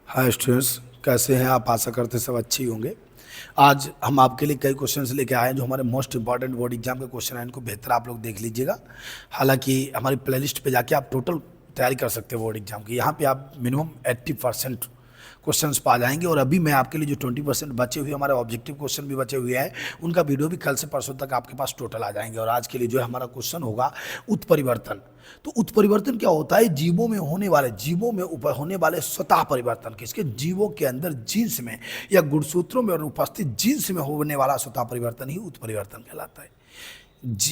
Hi students, कैसे हैं आप? आशा करते हैं सब अच्छे ही होंगे। आज हम आपके लिए कई क्वेश्चंस लेके आए हैं जो हमारे मोस्ट इंपॉर्टेंट बोर्ड एग्जाम के क्वेश्चन हैं। इनको बेहतर आप लोग देख लीजिएगा। हालांकि हमारी प्लेलिस्ट पे जाके आप टोटल तैयारी कर सकते हैं बोर्ड एग्जाम की। यहाँ पे आप मिनिमम 80% क्वेश्चंस पा जाएंगे। और अभी मैं आपके लिए जो 20% बचे हुए हमारे ऑब्जेक्टिव क्वेश्चन भी बचे हुए हैं, उनका वीडियो भी कल से परसों तक आपके पास टोटल आ जाएंगे। और आज के लिए जो है हमारा क्वेश्चन होगा उत्परिवर्तन। तो उत्परिवर्तन क्या होता है? जीवों में होने वाले स्वतः परिवर्तन, किसके? जीवों के अंदर जीन्स में या गुणसूत्रों में और उपस्थित जीन्स में होने वाला स्वतः परिवर्तन ही उत्परिवर्तन कहलाता है।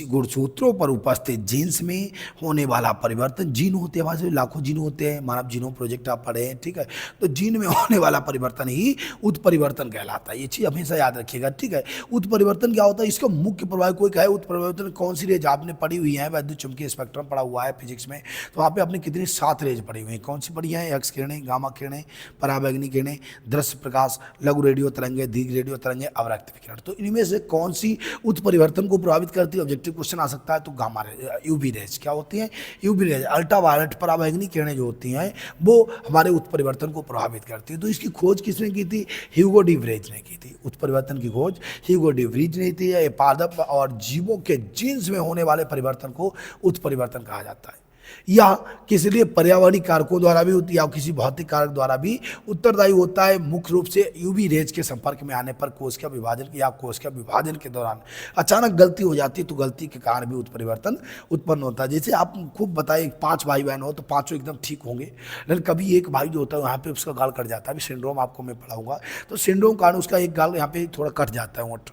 गुणसूत्रों पर उपस्थित जीन्स में होने वाला परिवर्तन, जीन होते हैं, वहाँ से लाखों जीन होते हैं, मानव जीनोम प्रोजेक्ट आप पढ़े हैं, ठीक है। तो जीन में होने वाला परिवर्तन ही उत्परिवर्तन कहलाता है। ये चीज़ हमेशा याद रखिएगा, ठीक है। उत्परिवर्तन क्या होता है? इसका मुख्य प्रभाव कोई कहे उत्परिवर्तन कौन सी रेज आपने पढ़ी हुई है? वैद्युत चुंबकीय स्पेक्ट्रम पढ़ा हुआ है फिजिक्स में, तो वहाँ पे आपने कितनी 7 रेज पढ़ी हुई है। कौन सी पढ़ी है? एक्स किरणें, गामा किरणें, पराबैंगनी किरणें, दृश्य प्रकाश, लघु रेडियो तरंगे, दीर्घ रेडियो तरंगे, अवरक्त विकिरण। तो इनमें से कौन सी उत्परिवर्तन को प्रभावित करती है? ऑब्जेक्टिव क्वेश्चन आ सकता है। तो गामा यूवी रेज क्या होती हैं? यूवी रेज, अल्ट्रावायलेट पराबैंगनी किरणें जो होती हैं वो हमारे उत्परिवर्तन को प्रभावित करती है। तो इसकी खोज किसने की थी? ह्यूगो डी व्रेज ने की थी। उत्परिवर्तन की खोज ह्यूगो डी व्रेज ने की है। पादप और जीवों के जीन्स में होने वाले परिवर्तन को उत्परिवर्तन कहा जाता है। या किसी लिए पर्यावरणीय कारकों द्वारा भी या किसी भौतिक कारक द्वारा भी उत्तरदायी होता है। मुख्य रूप से यूवी रेज के संपर्क में आने पर कोशिका विभाजन या कोशिका विभाजन के दौरान अचानक गलती हो जाती है, तो गलती के कारण भी उत्परिवर्तन उत्पन्न होता है। जैसे आप खूब बताइए, 5 भाई बहन हो तो पांचों एकदम ठीक होंगे, लेकिन कभी एक भाई जो होता है वहाँ पे उसका गाल कट जाता है। अभी सिंड्रोम आपको मैं पढ़ाऊंगा, तो सिंड्रोम कारण उसका एक गाल यहाँ पे थोड़ा कट जाता है, ओंठ।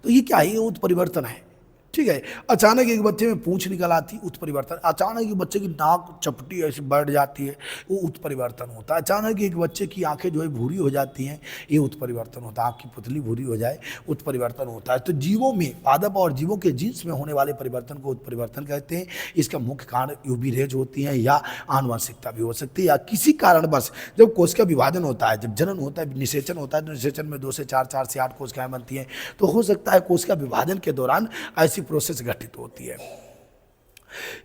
तो ये क्या है? ये उत्परिवर्तन है, ठीक है। अचानक एक बच्चे में पूंछ निकल आती, उत्परिवर्तन। अचानक एक बच्चे की नाक चपटी ऐसी बढ़ जाती है, वो उत्परिवर्तन होता है। अचानक एक बच्चे की आंखें जो है भूरी हो जाती हैं, ये उत्परिवर्तन होता है। आंख की पुतली भूरी हो जाए, उत्परिवर्तन होता है। तो जीवों में, पादप और जीवों के जीन्स में होने वाले परिवर्तन को उत्परिवर्तन कहते हैं। इसका मुख्य कारण यूवी रेज होती है, या आनुवंशिकता भी हो सकती है, या किसी कारणवश जब कोशिका विभाजन होता है, जब जनन होता है, निषेचन होता है, तो निषेचन में 2 से 4, 4 से 8 कोशिकाएं बनती हैं। तो हो सकता है कोशिका विभाजन के दौरान ऐसी प्रोसेस घटित होती है।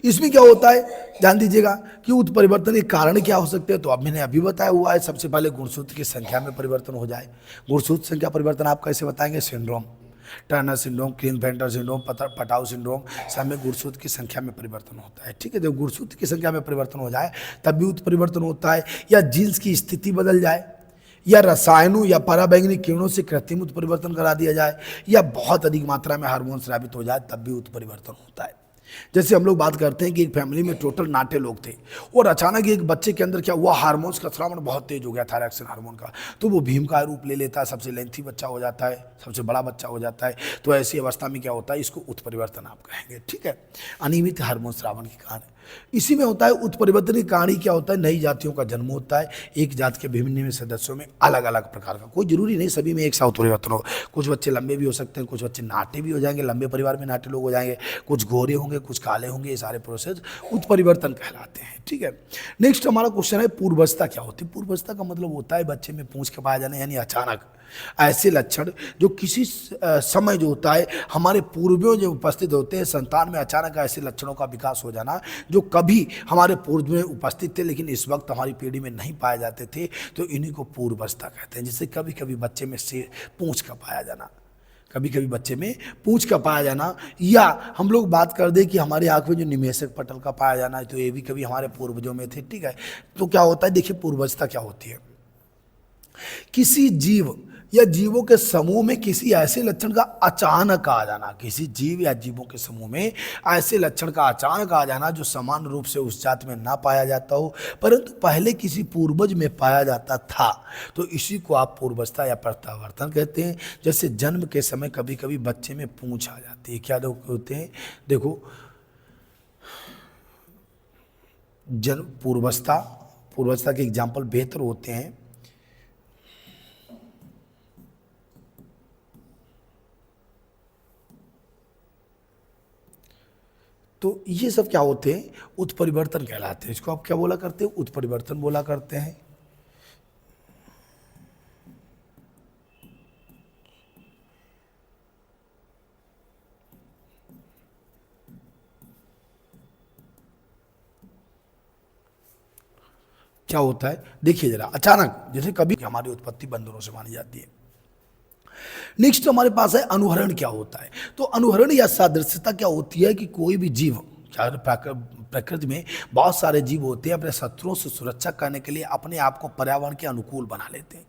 इसमें क्या होता है ध्यान दीजिएगा कि उत्परिवर्तन के कारण क्या हो सकते हैं। तो अब मैंने अभी बताया हुआ है। सबसे पहले गुणसूत्र की संख्या में परिवर्तन हो जाए। गुणसूत्र संख्या परिवर्तन आप कैसे बताएंगे? Syndrome, Turner syndrome, Klinefelter syndrome, Patau syndrome, सब में गुणसूत्र की संख्या में परिवर्तन होता है, ठीक है। जब गुणसूत्र की संख्या में परिवर्तन हो जाए तब भी उत्परिवर्तन होता है। या जीन्स की स्थिति बदल जाए, या रसायनों या पराबैंगनी किरणों से कृत्रिम उत्परिवर्तन करा दिया जाए, या बहुत अधिक मात्रा में हार्मोन स्रावित हो जाए, तब भी उत्परिवर्तन होता है। जैसे हम लोग बात करते हैं कि एक फैमिली में टोटल 9 लोग थे, और अचानक एक बच्चे के अंदर क्या हुआ? हार्मोन्स का स्रावण बहुत तेज हो गया, थायरॉक्सिन हार्मोन का। तो वो भीम का रूप ले लेता है, सबसे लेंथी बच्चा हो जाता है, सबसे बड़ा बच्चा हो जाता है। तो ऐसी अवस्था में क्या होता है? इसको उत्परिवर्तन आप कहेंगे, ठीक है। अनियमित हार्मोन स्रावण के कारण इसी में होता है। उत्परिवर्तन के कारण ही क्या होता है? नई जातियों का जन्म होता है। एक जात के विभिन्न सदस्यों में अलग अलग प्रकार का, कोई जरूरी नहीं सभी में एक साथ उत्परिवर्तन हो। कुछ बच्चे लंबे भी हो सकते हैं, कुछ बच्चे नाटे भी हो जाएंगे, लंबे परिवार में नाटे लोग हो जाएंगे, कुछ गोरे होंगे, कुछ काले होंगे। ये सारे प्रोसेस उत्परिवर्तन कहलाते हैं, ठीक है। नेक्स्ट हमारा क्वेश्चन है पूर्वावस्था क्या होती है? पूर्वावस्था का मतलब होता है बच्चे में पूंछ का पाया जाना, यानी अचानक ऐसे लक्षण जो किसी समय जो होता है हमारे पूर्वजों जो उपस्थित होते हैं, संतान में अचानक ऐसे लक्षणों का विकास हो जाना जो कभी हमारे पूर्व में उपस्थित थे लेकिन इस वक्त हमारी पीढ़ी में नहीं पाए जाते थे, तो इन्हीं को पूर्वावस्था कहते हैं। जैसे कभी कभी बच्चे में से पूंछ का पाया जाना, कभी कभी बच्चे में पूंछ का पाया जाना, या हम लोग बात कर दें कि हमारी आंख में जो निमेषक पटल का पाया जाना है, तो ये भी कभी हमारे पूर्वजों में थे, ठीक है। तो क्या होता है, देखिए पूर्वावस्था क्या होती है? किसी जीव या जीवों के समूह में किसी ऐसे लक्षण का अचानक आ जाना, किसी जीव या जीवों के समूह में ऐसे लक्षण का अचानक आ जाना जो समान रूप से उस जात में ना पाया जाता हो परंतु पहले किसी पूर्वज में पाया जाता था, तो इसी को आप पूर्वावस्था या प्रत्यावर्तन कहते हैं। जैसे जन्म के समय कभी कभी बच्चे में पूंछ आ जाती है, क्या लोग होते हैं? देखो, जन्म पूर्वावस्था, पूर्वावस्था के एग्जाम्पल बेहतर होते हैं। तो ये सब क्या होते हैं? उत्परिवर्तन कहलाते हैं। इसको आप क्या बोला करते हैं? उत्परिवर्तन बोला करते हैं। क्या होता है, देखिए जरा, अचानक जैसे कभी हमारी उत्पत्ति बंदरों से मानी जाती है। नेक्स्ट हमारे पास है अनुहरण क्या होता है। तो अनुहरण या सादृश्यता क्या होती है कि कोई भी जीव, क्या प्रकृति में बहुत सारे जीव होते हैं, अपने शत्रुओं से सुरक्षा करने के लिए अपने आप को पर्यावरण के अनुकूल बना लेते हैं।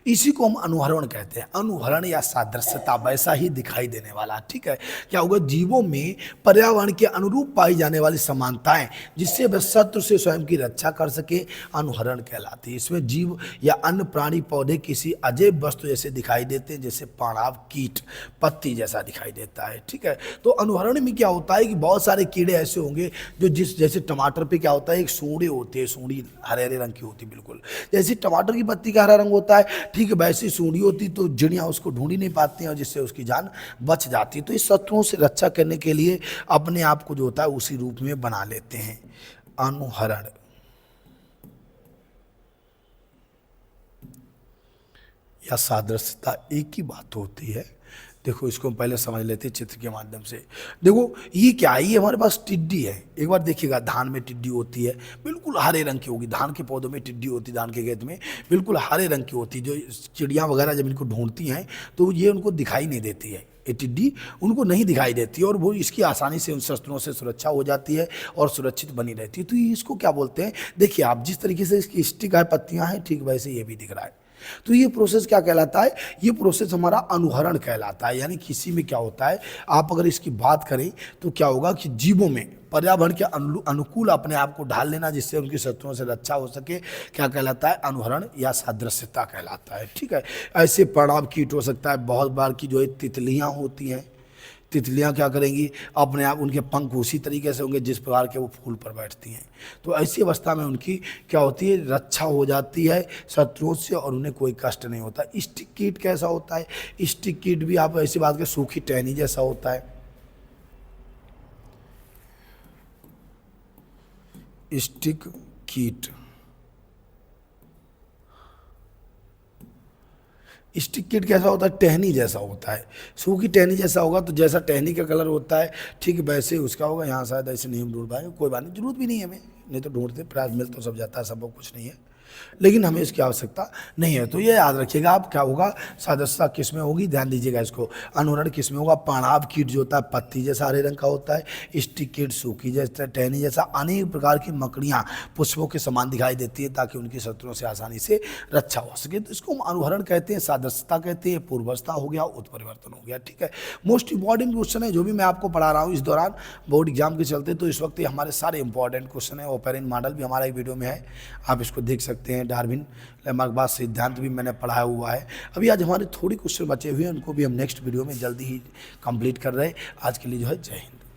इसी को हम अनुहरण कहते हैं। अनुहरण या सादृश्यता वैसा ही दिखाई देने वाला, ठीक है। क्या होगा, जीवों में पर्यावरण के अनुरूप पाई जाने वाली समानताएं जिससे वह शत्रु से स्वयं की रक्षा कर सके, अनुहरण कहलाती है। इसमें जीव या अन्य प्राणी पौधे किसी अजैब वस्तु जैसे दिखाई देते हैं, जैसे पाड़ाव, कीट, पत्ती जैसा दिखाई देता है, ठीक है। तो अनुहरण में क्या होता है कि बहुत सारे कीड़े ऐसे होंगे जो जैसे टमाटर पे क्या होता है, एक सूढ़ी होती है, सूढ़ी हरे हरे रंग की होती है, बिल्कुल जैसे टमाटर की पत्ती का हरा रंग होता है, ठीक है, वैसी सूढ़ी होती तो चिड़ियाँ उसको ढूंढ ही नहीं पाती हैं और जिससे उसकी जान बच जाती है। तो इस शत्रुओं से रक्षा करने के लिए अपने आप को जो होता है उसी रूप में बना लेते हैं, अनुहरण। या सादृश्यता एक ही बात होती है। देखो इसको हम पहले समझ लेते हैं चित्र के माध्यम से। देखो ये क्या है, ये हमारे पास टिड्डी है। एक बार देखिएगा, धान में टिड्डी होती है, बिल्कुल हरे रंग की होगी। धान के पौधों में टिड्डी होती है, धान के खेत में बिल्कुल हरे रंग की होती है। जो चिड़ियाँ वगैरह जब इनको ढूंढती हैं तो ये उनको दिखाई नहीं देती है, ये टिड्डी उनको नहीं दिखाई देती है और वो इसकी आसानी से उन शस्त्रों से सुरक्षा हो जाती है और सुरक्षित बनी रहती है। तो ये इसको क्या बोलते हैं, देखिए आप जिस तरीके से इसकी स्टिक है, पत्तियाँ हैं, ठीक वैसे ये भी दिख रहा है। तो ये प्रोसेस क्या कहलाता है, ये प्रोसेस हमारा अनुहरण कहलाता है। यानी किसी में क्या होता है, आप अगर इसकी बात करें तो क्या होगा कि जीवों में पर्यावरण के अनुकूल अपने आप को ढाल लेना जिससे उनकी शत्रुओं से रक्षा हो सके, क्या कहलाता है, अनुहरण या सादृश्यता कहलाता है, ठीक है। ऐसे पड़ाव कीट हो सकता है, बहुत बार की जो है तितलियाँ होती हैं, तितलियाँ क्या करेंगी, अपने आप उनके पंख उसी तरीके से होंगे जिस प्रकार के वो फूल पर बैठती हैं। तो ऐसी अवस्था में उनकी क्या होती है, रक्षा हो जाती है शत्रुओं से और उन्हें कोई कष्ट नहीं होता। स्टिक कीट कैसा होता है, स्टिक कीट भी आप ऐसी बात के सूखी टहनी जैसा होता है। स्टिक कीट, स्टिक कीट कैसा होता है, टहनी जैसा होता है। सूखी टहनी जैसा होगा तो जैसा टहनी का कलर होता है ठीक वैसे उसका होगा। यहाँ शायद ऐसे नहीं हम ढूंढ पाएंगे, कोई बात नहीं, जरूरत भी नहीं है हमें, नहीं तो ढूंढते, प्रयास मिल तो सब जाता है, सब कुछ नहीं है, लेकिन हमें इसकी आवश्यकता नहीं है। तो ये याद रखिएगा आप, क्या होगा, सादृश्यता किस में होगी, ध्यान दीजिएगा इसको। अनुहरण किस में होगा, पाणाव कीट जो होता है पत्ती जैसा हरे रंग का होता है, स्टिक कीट सूखी जैसा, टहनी जैसा, अनेक प्रकार की मकड़ियाँ पुष्पों के समान दिखाई देती है ताकि उनकी शत्रुओं से आसानी से रक्षा हो सके। तो इसको हम अनुहरण कहते हैं, सादृश्यता कहते हैं, पूर्वावस्था हो गया, उत्परिवर्तन हो गया, ठीक है। मोस्ट इंपॉर्टेंट क्वेश्चन है जो भी मैं आपको पढ़ा रहा हूँ इस दौरान बोर्ड एग्जाम के चलते, तो इस वक्त ये हमारे सारे इंपॉर्टेंट क्वेश्चन है। ऑपरेंट मॉडल भी हमारा एक वीडियो में है, आप इसको देख सकते हैं। डार्विन लैमार्कबार्ग सिद्धांत भी मैंने पढ़ाया हुआ है। अभी आज हमारे थोड़ी क्वेश्चन बचे हुए हैं, उनको भी हम नेक्स्ट वीडियो में जल्दी ही कंप्लीट कर रहे हैं। आज के लिए जो है, जय हिंद।